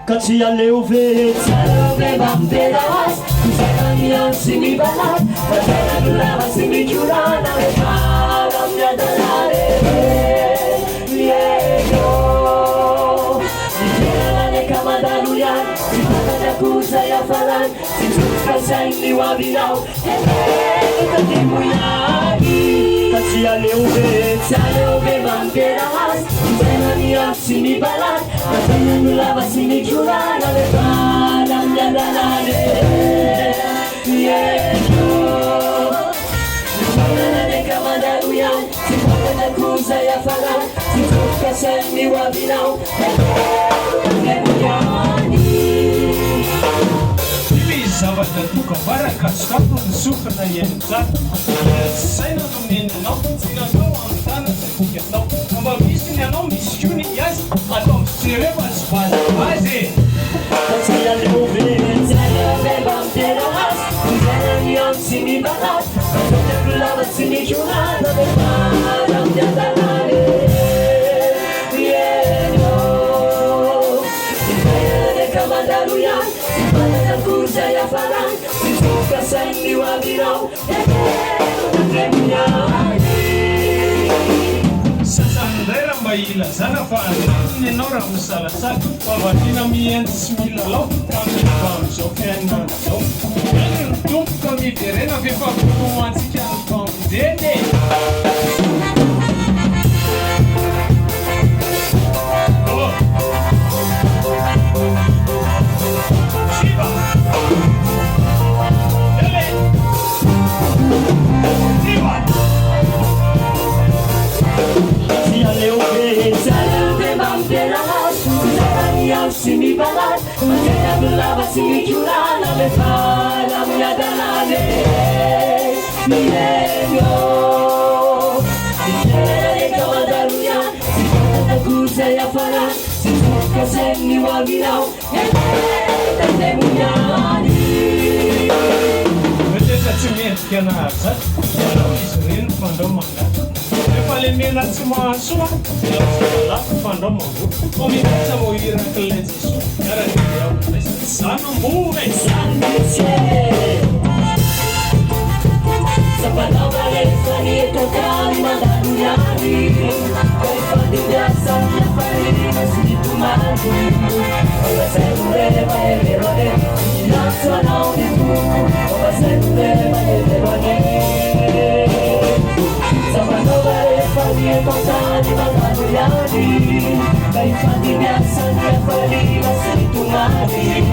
Katia leuve tsarove mamperas kusakania simibalat patera dulava simijurana para miadalare yego Nijelane kamadaluyan sipatanya kusa ya falan situka saini wabinau Katimuyagi Katia leuve tsarove mamperas kusakania simibalat patera dulava simijurana para miadalare yego Nijelane kamadaluyan sipatanya kusa ya falan situka saini wabinau Zavatra tokambaraka sakafo sofina ianitsara saina no menanao tsy natao amin'ny tana zay boky atao mba misy ny anao misy kony azy atao misery vazivazy azy Katia leuve tsarove mamperas kusakania simibalat patera dulava simijurana para miadalare yego Nijelane kamadaluyan sipatanya kusa ya falan situka saini wabinau sasandray raha mba ilazana fa andrariny ianao raha misalasala favatina miendy sy milalao kamba am'izao fiainana zao any ny tompoka miverena fefapolomantsika ny pamideny Katia leuve tsarove mamperas kusakania simibalat patera dulava simijurana para miadalare yego Nijelane kamadaluyan sipatanya kusa ya falan situka saini wabinau Metesa tsy mendrika anazy zany alao izy reny fandrao mangata rehefa le mena tsy mahasoa dia lafo fandrao mambo fa mihitsy mo irak'ilay jesoa miaraka ao zany ambony Sapanova rehefa nitokany mandanonyany rehefa niasa miafarina sy nitomany Ovasaiko rehefa everone Nilatso anao ny toko Ovasaiko rehefa everone Sapanova rehefa nitokany mandanonyany rehefa niasa miafarina sy nitomany